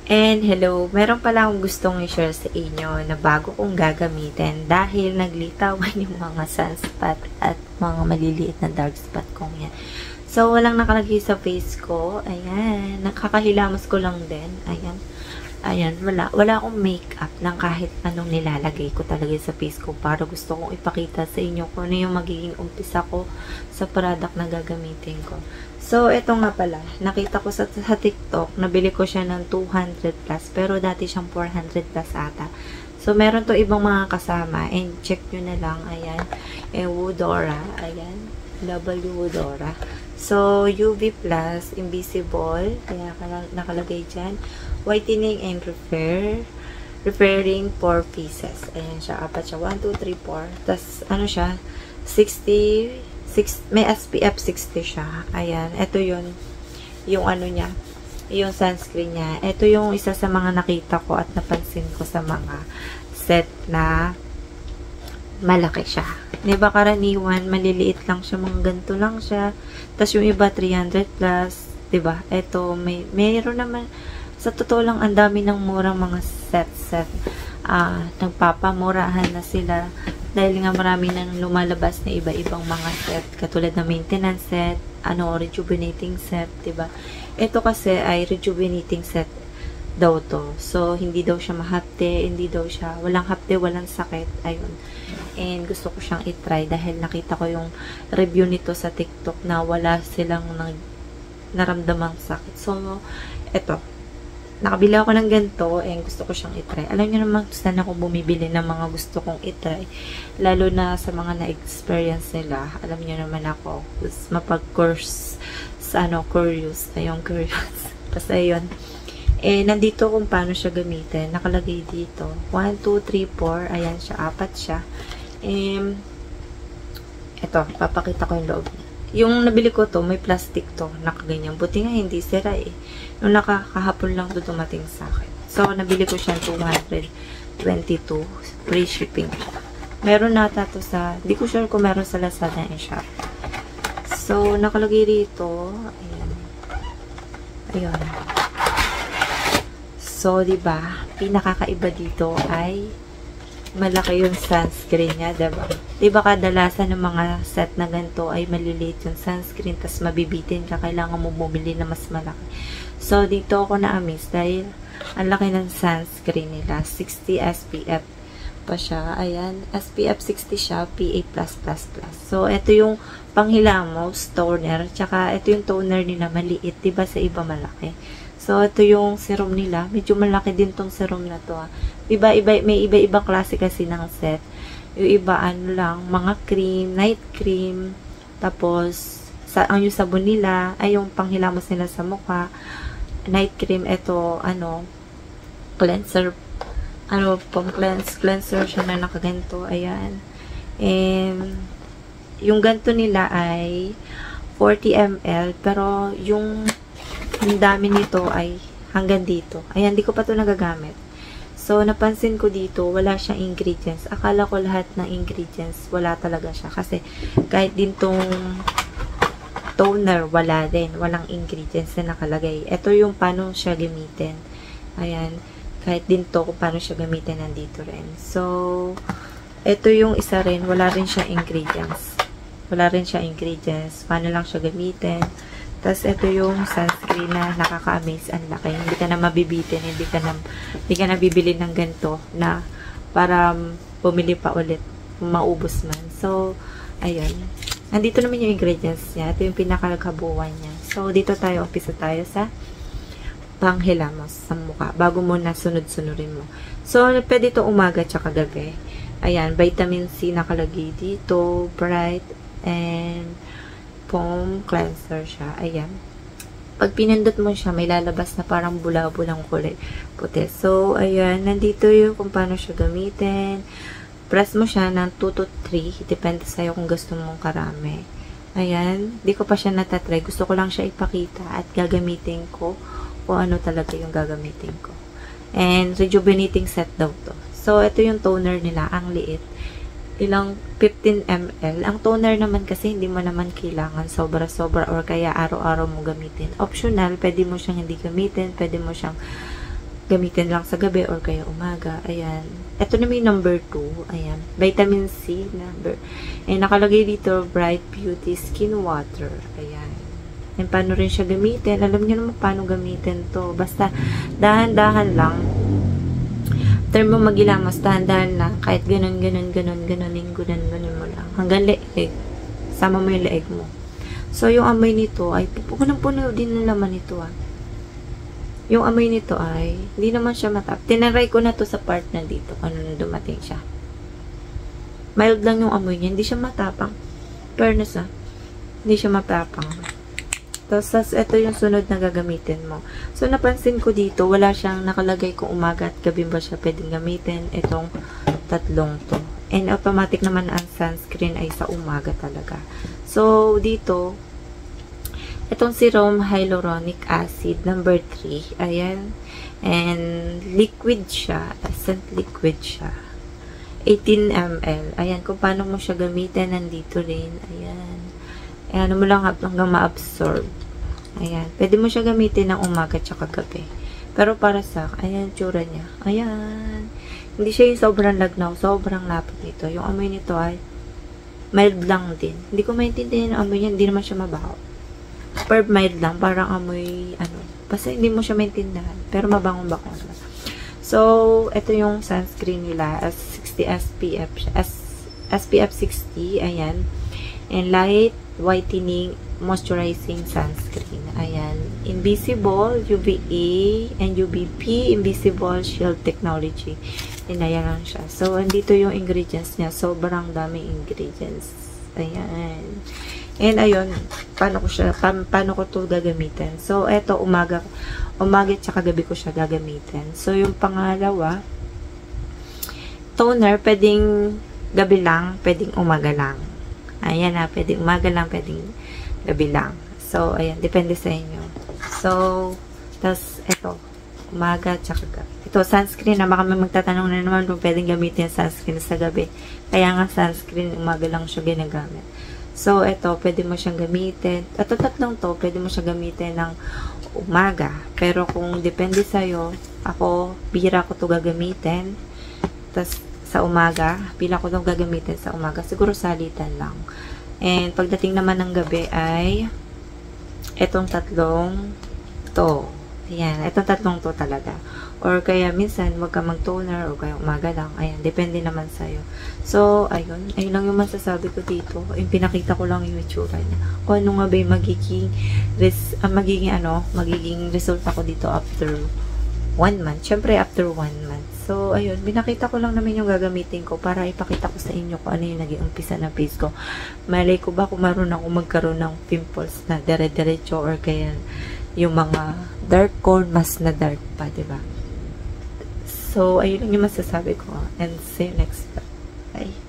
And hello, meron pala akong gustong i-share sa inyo na bago kong gagamitin dahil naglitawan yung mga sunspot at mga maliliit na dark spot kong yan. So, walang nakalagay sa face ko. Ayan, nakakahilamos ko lang din. Ayan, ayan, wala akong makeup ng kahit anong nilalagay ko talaga sa face ko para gusto kong ipakita sa inyo kung ano yung magiging umpisa ko sa product na gagamitin ko. So, ito nga pala, nakita ko sa TikTok, nabili ko siya ng 200 plus, pero dati siyang 400 plus ata. So, meron to ibang mga kasama, and check nyo na lang, ayan, Woodora, ayan, Woodora. So, UV plus, invisible, kaya nakalagay dyan, whitening and repairing pore pieces. Ayan siya, apat siya, 1, 2, 3, 4, tas, ano siya, 60, may SPF 60 siya. Ayan, ito yun. Yung ano niya, yung sunscreen niya. Ito yung isa sa mga nakita ko at napansin ko sa mga set na malaki siya. Diba karaniwan, maliliit lang siya, mga ganito lang siya. Tapos yung iba 300 plus, diba? Ito, mayroon naman, sa totoo lang, ang dami ng murang mga set. Nagpapamurahan na sila dahil nga marami nang lumalabas na iba-ibang mga set, katulad na maintenance set, rejuvenating set, diba? Ito kasi ay rejuvenating set daw to. So, hindi daw siya mahapte, walang hapte, walang sakit, ayun. And gusto ko siyang itry dahil nakita ko yung review nito sa TikTok na wala silang naramdamang sakit. So, ito. Nakabili ako ng ganito, and gusto ko siyang itry. Alam niyo naman, saan ako bumibili ng mga gusto kong itry. Lalo na sa mga na-experience nila. Alam niyo naman ako, mapag-course sa curious. Ayun, curious. Basta yun. Nandito kung paano siya gamitin. Nakalagay dito. 1, 2, 3, 4. Ayan siya, 4 siya. Ito, papakita ko yung loob niya. Yung nabili ko to, may plastic to, nakaganyan. Buti nga hindi sira eh. Nung nakakahapon lang to dumating sa akin. So, nabili ko siya 222, free shipping. Meron nata to sa, di ko sure kung meron sa Lazada and Shop. So, nakalagay rito, ayan. Ayun. So, diba, pinakakaiba dito ay malaki yung sunscreen niya, diba? Diba kadalasan ng mga set na ganito ay maliliit yung sunscreen, tas mabibitin ka, kailangan mo bumili na mas malaki. So, dito ako na-amaze dahil ang laki ng sunscreen nila. 60 SPF pa siya. Ayan, SPF 60 siya, PA+++. So, ito yung panghilamos, toner, tsaka ito yung toner nila, maliit. Diba sa iba malaki? So, ito yung serum nila. Medyo malaki din tong serum na to. May iba-ibang klase kasi ng set. Yung iba, lang, mga cream, night cream, tapos, ang yung sabon nila, ay yung panghilamos nila sa mukha, night cream, ito, cleanser, cleanser siya na nakaganto, ayan. And, yung ganto nila ay 40 ml, pero yung dami nito ay hanggang dito. Ayan, di ko pa to nagagamit. So, napansin ko dito, wala siyang ingredients. Akala ko lahat ng ingredients, wala talaga siya. Kasi, kahit din tong toner, wala din. Walang ingredients na nakalagay. Ito yung paano siya gamitin. Ayan. Kahit din to, kung paano siya gamitin, nandito rin. So, ito yung isa rin, wala rin siya ingredients. Wala rin siya ingredients. Paano lang siya gamitin. Tapos, ito yung sunscreen na nakaka-amaze. Ang laki. Hindi ka na mabibitin. Hindi ka na bibili ng ganito na para bumili pa ulit. Maubos man. So, ayun. Nandito naman yung ingredients niya. Ito yung pinakakabuuan niya. So, dito tayo. Umpisa tayo sa panghilamos sa mukha. Bago mo na sunod-sunurin mo. So, pwede ito umaga tsaka gabi. Ayan. Vitamin C nakalagay dito. Bright. And foam cleanser siya. Ayan. Pag pinindot mo siya, may lalabas na parang bula-bulang kulay puti. So, ayan. Nandito yung kung paano siya gamitin. Press mo siya ng 2 to 3. Depende sa'yo kung gusto mong karami. Ayan. Di ko pa siya natatry. Gusto ko lang siya ipakita at gagamitin ko kung ano talaga yung gagamitin ko. And, rejuvenating set daw to. So, ito yung toner nila. Ang liit. Ilang 15 ml. Ang toner naman kasi hindi mo naman kailangan sobra-sobra or kaya araw-araw mo gamitin. Optional, pwede mo siyang hindi gamitin, pwede mo siyang gamitin lang sa gabi or kaya umaga. Ayan. Ito na may number 2. Ayan. Vitamin C number. And nakalagay dito, Bright Beauty Skin Water. Ayan. And paano rin siya gamitin? Alam niyo naman paano gamitin to. Basta, dahan-dahan lang. After mo magilamos, dahan-dahan lang. Kahit ganun mo lang. Hanggang leeg. Sama mo yung leeg mo. So, yung amoy nito ay, punong-puno din na naman ito Yung amoy nito ay, hindi naman siya matap. Tinaray ko na to sa part na dito, ano na dumating siya. Mild lang yung amoy niya, hindi siya matapang. Fairness hindi siya matapang. Tapos, ito yung sunod na gagamitin mo. So, napansin ko dito, wala siyang nakalagay kung umaga at gabi ba siya pwedeng gamitin. Itong tatlong to. And automatic naman ang sunscreen ay sa umaga talaga. So, dito, itong serum hyaluronic acid number 3. Ayan. And liquid siya. Essent liquid siya. 18 ml. Ayan. Kung paano mo siya gamitin, nandito rin. Ayan. Ayan mo lang hanggang ma-absorb. Ayan. Pwede mo siya gamitin ng umaga at gabi. Pero para sa ayan, tsura niya. Ayan. Hindi siya yung sobrang lagnaw. Sobrang lapot nito. Yung amoy nito ay mild lang din. Hindi ko maintindihan ang amoy niya. Hindi naman siya mabaho. Super mild lang. Parang amoy, basta hindi mo siya maintindihan. Pero mabangong-bako naman. So, ito yung sunscreen nila. 60 SPF. SPF 60. Ayan. And light whitening moisturizing sunscreen. Ayan. Invisible, UVA, and UVP, Invisible Shield Technology. And ayan lang siya. So, andito yung ingredients niya. Sobrang daming ingredients. Ayan. And ayun, paano ko to gagamitin? So, eto, umaga at gabi ko siya gagamitin. So, yung pangalawa, toner, pwedeng gabi lang, pwedeng umaga lang. Ayan na, pwedeng umaga lang, pwedeng gabi lang. So, ayan, depende sa inyo. So, tas, eto, umaga at gabi. Ito, sunscreen na, baka may magtatanong na naman kung pwedeng gamitin yung sunscreen sa gabi. Kaya nga, sunscreen, umaga lang siya ginagamit. So, ito, pwede mo siyang gamitin. Ito, tatlong to, pwede mo siyang gamitin ng umaga. Pero kung depende sa'yo, ako, bihira ko to gagamitin. Tas, sa umaga, pila ko itong gagamitin sa umaga. Siguro salitan lang. And, pagdating naman ng gabi ay etong tatlong to. Ayan, etong tatlong to talaga. Or kaya minsan, wag ka mag-toner o kaya umaga lang. Ayan, depende naman sa'yo. So, ayun. Ayun lang yung masasabi ko dito. Yung pinakita ko lang yung itsura niya. Kung ano nga ba yung magiging resulta ko dito after 1 month. Siyempre, after 1 month. So, ayun. Binakita ko lang naman yung gagamitin ko para ipakita ko sa inyo kung ano yung naging umpisa ng face ko. Malay ko ba kung maroon ako magkaroon ng pimples na dire-diretso or kaya yung mga dark corn mas na dark pa, diba? So, ayun lang yung masasabi ko. And see you next time. Bye.